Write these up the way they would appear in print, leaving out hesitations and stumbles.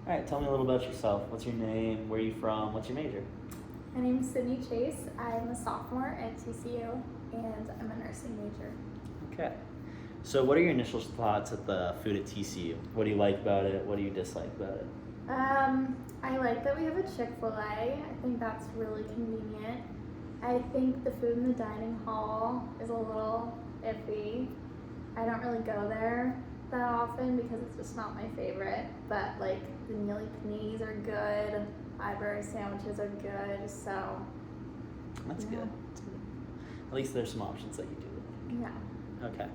All right, tell me a little about yourself. What's your name? Where are you from? What's your major? My name's Sydney Chase. I'm a sophomore at TCU, and I'm a nursing major. Okay. So what are your initial thoughts at the food at TCU? What do you like about it? What do you dislike about it? I like that we have a Chick-fil-A. I think that's really convenient. I think the food in the dining hall is a little iffy. I don't really go there that often because it's just not my favorite. But like the mealy paninis are good, library sandwiches are good. So That's yeah. good. That's good. At least there's some options that you do like. Yeah. Okay.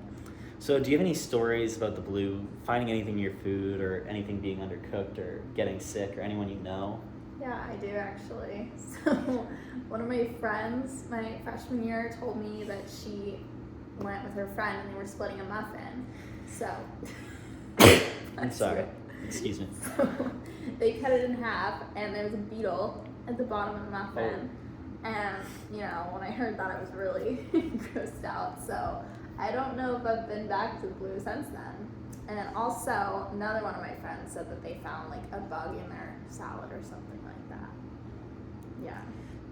So do you have any stories about the Blue finding anything in your food or anything being undercooked or getting sick or anyone you know? Yeah, I do actually. So one of my friends, my freshman year, told me that she went with her friend and they were splitting a muffin. So I'm sorry. Excuse me. So they cut it in half and there was a beetle at the bottom of the muffin. Oh. And when I heard that I was really grossed out. So I don't know if I've been back to the Blue since then. And then also another one of my friends said that they found like a bug in their salad or something like that. Yeah.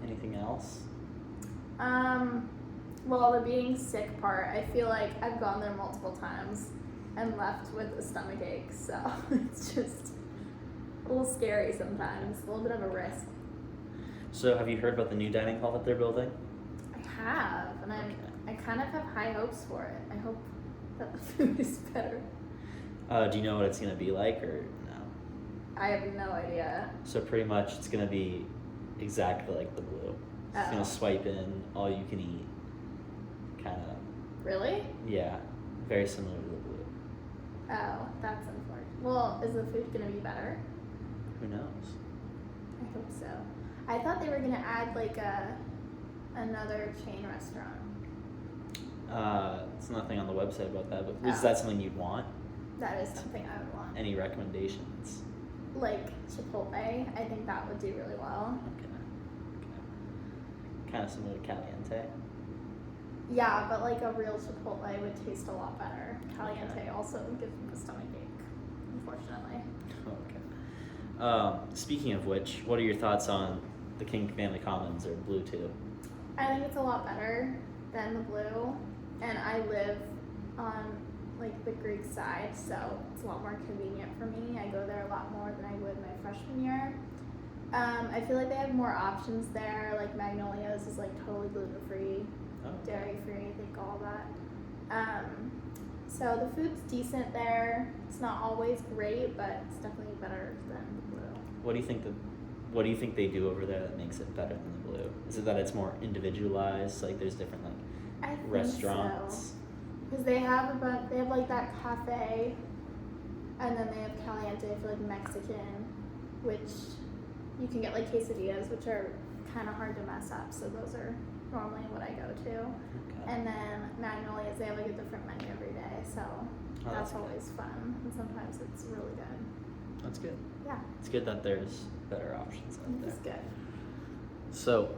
Anything else? Well, the being sick part, I feel like I've gone there multiple times and left with a stomach ache, so it's just a little scary sometimes, a little bit of a risk. So have you heard about the new dining hall that they're building? I have, and Okay. I kind of have high hopes for it. I hope that the food is better. Do you know what it's going to be like or no? I have no idea. So pretty much it's going to be exactly like the Blue. It's going Oh. to swipe in, all you can eat, kind of, Really? yeah, very similar to the Blue. Oh, that's unfortunate. Well, is the food going to be better? Who knows? I hope so. I thought they were going to add like another chain restaurant. It's nothing on the website about that, but is Oh. that something you'd want? That is something I would want. Any recommendations? Like Chipotle, I think that would do really well. Okay. Kind of similar to Caliente. Yeah, but like a real Chipotle would taste a lot better. Caliente Okay. also gives me a stomach ache, unfortunately. Okay. Speaking of which, what are your thoughts on the King Family Commons or Blue 2? I think it's a lot better than the Blue, and I live on like the Greek side, so it's a lot more convenient for me. I go there a lot more than I would my freshman year. I feel like they have more options there, like Magnolia's is like totally gluten-free, Oh. dairy-free, I think all that. So the food's decent there. It's not always great, but it's definitely better than the Blue. What do you think they do over there that makes it better than the Blue? Is it that it's more individualized? Like there's different like I think restaurants? because they have they have like that cafe, and then they have Caliente for like Mexican, which you can get like quesadillas, which are kind of hard to mess up. So those are normally what I go to. Okay. And then Magnolia's, they have like a different menu every day, so that's that's good. always fun. And sometimes it's really good. That's good. Yeah, It's good that there's better options out there. it's good. So,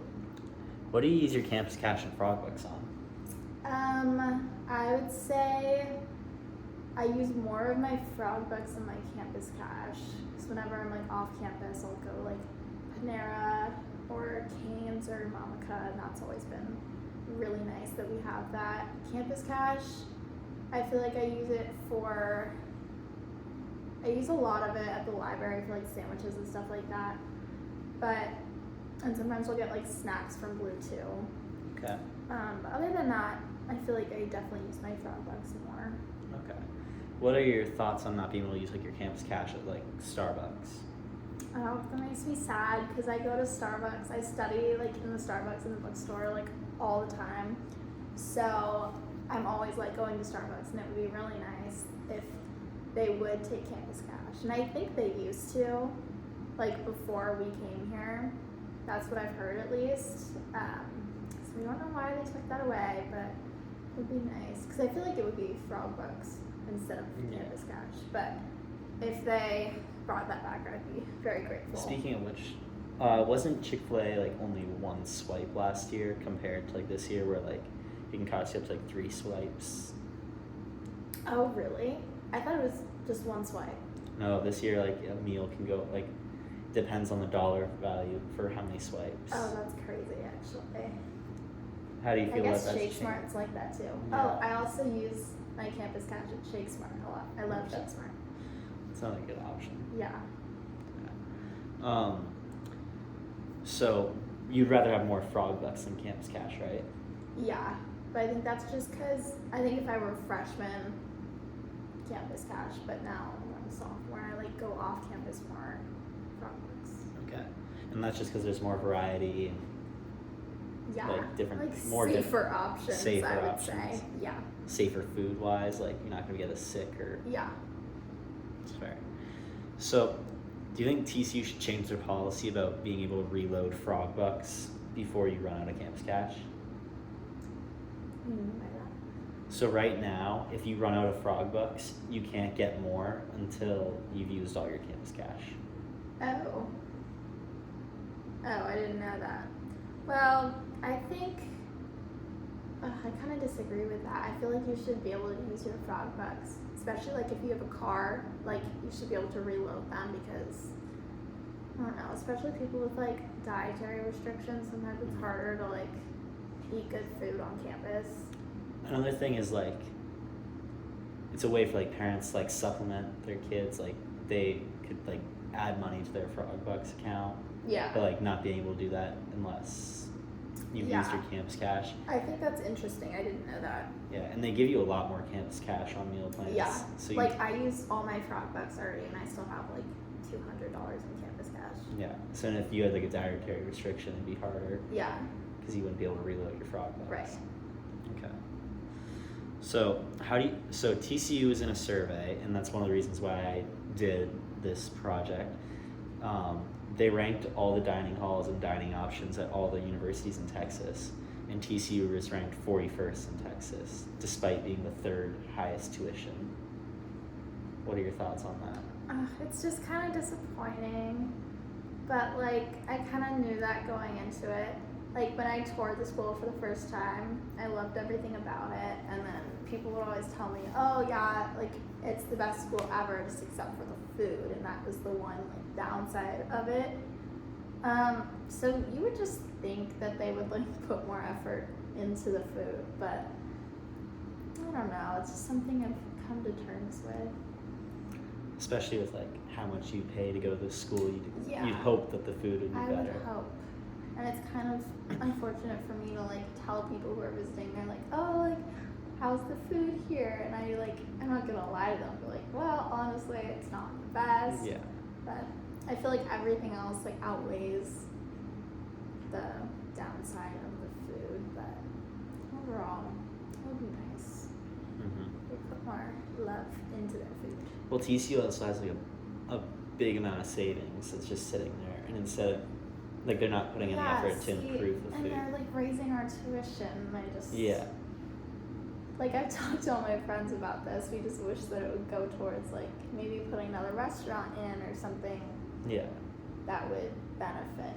what do you use your Campus Cash and Frogbucks on? I would say I use more of my Frogbucks than my Campus Cash. Because whenever I'm like off campus, I'll go like Panera or Cane's or Mamaca, and that's always been really nice that we have that. Campus Cash, I feel like I use a lot of it at the library for like sandwiches and stuff like that. And sometimes I'll get like snacks from Blue too. Okay. But other than that, I feel like I definitely use my Frogbucks more. Okay. What are your thoughts on not being able to use like your Campus Cash at like Starbucks? Oh, that makes me sad because I go to Starbucks. I study like in the Starbucks in the bookstore like all the time. So I'm always like going to Starbucks, and it would be really nice if they would take Campus Cash. And I think they used to, like before we came here. That's what I've heard at least. So we don't know why they took that away, but it would be nice because I feel like it would be Frogbucks instead of Yeah. Campus Cash. But if they brought that back, I'd be very grateful. Speaking of which, wasn't Chick-fil-A like only one swipe last year compared to like this year where like you can cost you up to like 3 swipes? Oh, really? I thought it was just one swipe. No, this year like a meal can go like depends on the dollar value for how many swipes. Oh, that's crazy, actually. How do you I feel guess about that? Shake Smart's like that too. Yeah. Oh, I also use my campus cash at Shake Smart a lot. I love Okay. Shake Smart. It's not a good option. Yeah. So you'd rather have more frog bucks than campus cash, right? Yeah, but I think that's just because I think if I were a freshman, campus cash, but now I'm a sophomore, I like go off campus more Frogworks. Okay. And that's just because there's more variety and Yeah, like different, like more safer options. safer I would options. say. Yeah, safer food wise. Like you're not gonna get as sick or. yeah. It's fair. So, do you think TCU should change their policy about being able to reload frog bucks before you run out of campus cash? What do you mean by that? So right now, if you run out of frog bucks, you can't get more until you've used all your campus cash. Oh. Oh, I didn't know that. Well, I think I kind of disagree with that. I feel like you should be able to use your frog bucks, especially like if you have a car. Like you should be able to reload them because I don't know, especially people with like dietary restrictions. Sometimes it's harder to like eat good food on campus. Another thing is like, it's a way for like parents to like supplement their kids. Like they could like add money to their frog bucks account, Yeah. but like not being able to do that unless you've used your campus cash. I think that's interesting. I didn't know that. Yeah, and they give you a lot more campus cash on meal plans. Yeah. So you, Like I used all my frog bucks already, and I still have like $200 in campus cash. yeah. So if you had like a dietary restriction, it'd be harder Yeah. because you wouldn't be able to reload your frog bucks. Right. Okay. So so TCU is in a survey, and that's one of the reasons why I did this project. They ranked all the dining halls and dining options at all the universities in Texas, and TCU was ranked 41st in Texas, despite being the third highest tuition. What are your thoughts on that? It's just kind of disappointing, but like I kind of knew that going into it. Like when I toured the school for the first time, I loved everything about it, and then people would always tell me, "Oh yeah, like it's the best school ever, just except for the food," and that was the one like downside of it. So you would just think that they would like put more effort into the food, but I don't know. It's just something I've come to terms with. Especially with like how much you pay to go to this school, Yeah. you'd hope that the food would be I better. would hope. And it's kind of unfortunate for me to like tell people who are visiting, they're like, "Oh, like, how's the food here?" And I'm not gonna lie to them, but like, well, honestly, it's not the best. Yeah. But I feel like everything else like outweighs the downside of the food. But overall, it would be nice Mm-hmm. if they put more love into their food. Well, TCU also has like a big amount of savings that's just sitting there, and instead of like they're not putting any effort to improve the and food. they're like raising our tuition. I just Like I've talked to all my friends about this. We just wish that it would go towards like maybe putting another restaurant in or something Yeah. that would benefit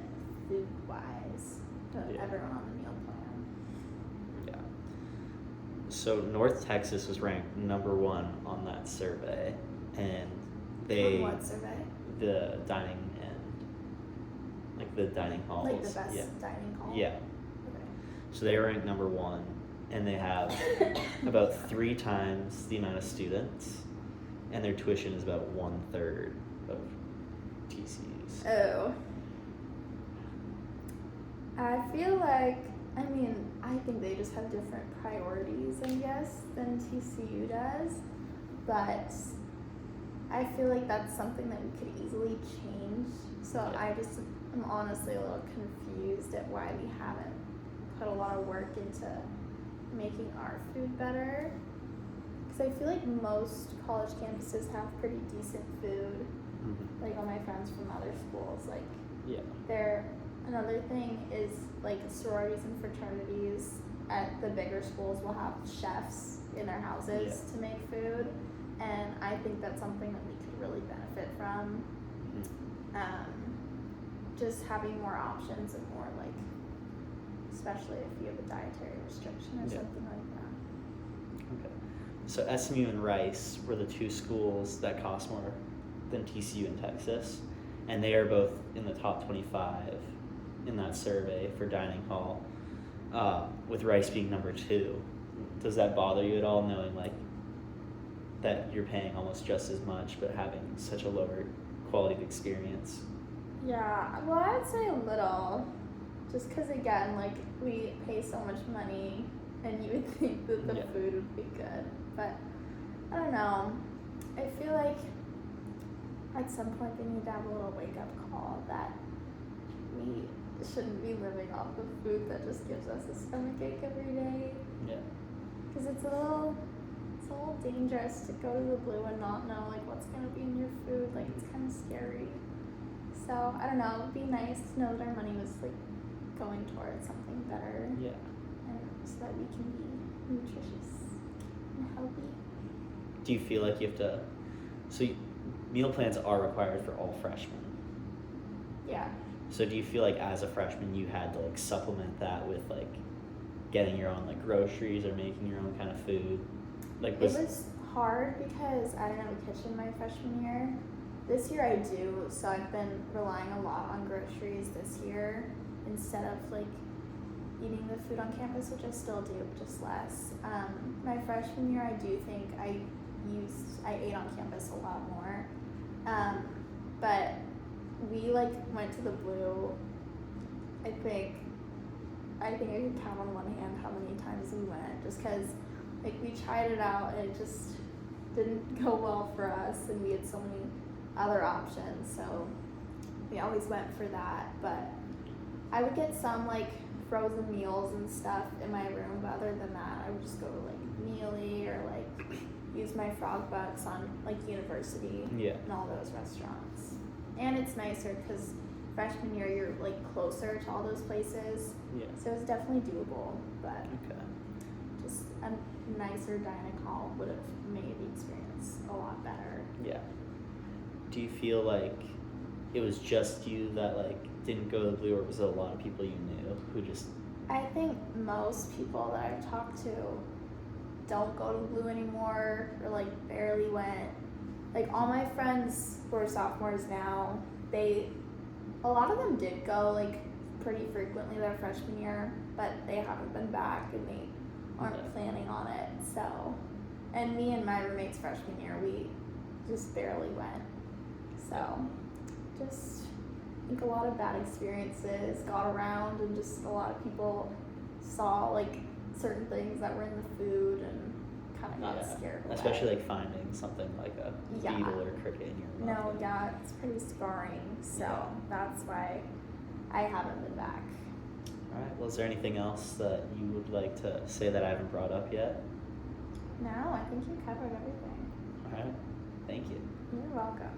food wise to Yeah. everyone on the meal plan. Yeah. So North Texas was ranked #1 on that survey, and On what survey? the dining and like the dining halls. Like the best Yeah. dining hall? Yeah. Okay. So they were ranked #1, and they have about 3 times the amount of students, and their tuition is about 1/3 of TCU's. Oh. I feel like, I think they just have different priorities, I guess, than TCU does. But I feel like that's something that we could easily change. So Yeah. I just am honestly a little confused at why we haven't put a lot of work into making our food better. Because I feel like most college campuses have pretty decent food. Mhm. Like all my friends from other schools, like Yeah. another thing is like sororities and fraternities at the bigger schools will have chefs in their houses to make food, and I think that's something that we could really benefit from. Mhm. Just having more options and more like, especially if you have a dietary restriction or Yeah. something like that. Okay. So SMU and Rice were the 2 schools that cost more than TCU and Texas, and they are both in the top 25 in that survey for dining hall, with Rice being number 2. Does that bother you at all, knowing like that you're paying almost just as much but having such a lower quality of experience? Yeah, well, I would say a little, just because again, like, we pay so much money, and you would think that the Yeah. food would be good, but I don't know. I feel like at some point they need to have a little wake-up call that we shouldn't be living off of food that just gives us a stomachache every day, Yeah. because it's a little dangerous to go to the Blue and not know like what's gonna be in your food. Like, it's kind of scary. So I don't know. It would be nice to know that our money was like going towards something better, Yeah. and so that we can be nutritious and healthy. Do you feel like you have to? Meal plans are required for all freshmen. Yeah. So do you feel like as a freshman you had to like supplement that with like getting your own like groceries or making your own kind of food? Like It was hard because I didn't have a kitchen my freshman year. This year I do, so I've been relying a lot on groceries this year instead of like eating the food on campus, which I still do, but just less. My freshman year I do think I ate on campus a lot more. But we like went to the Blue, I think I could count on one hand how many times we went, just because like we tried it out and it just didn't go well for us, and we had so many other options, so we always went for that. But I would get some like frozen meals and stuff in my room, but other than that I would just go to like Mealy or like use my frog bucks on like University and all those restaurants. And it's nicer because freshman year you're like closer to all those places, so it's definitely doable, but Okay. just a nicer dining hall would have made the experience a lot better. Yeah. Do you feel like it was just you that like didn't go to the Blue, or was it a lot of people you knew who just? I think most people that I've talked to don't go to the Blue anymore, or like barely went. Like all my friends who are sophomores now, a lot of them did go like pretty frequently their freshman year, but they haven't been back and they aren't planning on it. So, and me and my roommates freshman year, we just barely went. So, just I think a lot of bad experiences got around, and just a lot of people saw like certain things that were in the food and kind of got scared away. Especially like finding something like a beetle or cricket in your mouth. No, yeah, it's pretty scarring. So that's why I haven't been back. All right. Well, is there anything else that you would like to say that I haven't brought up yet? No, I think you covered everything. All right. Thank you. You're welcome.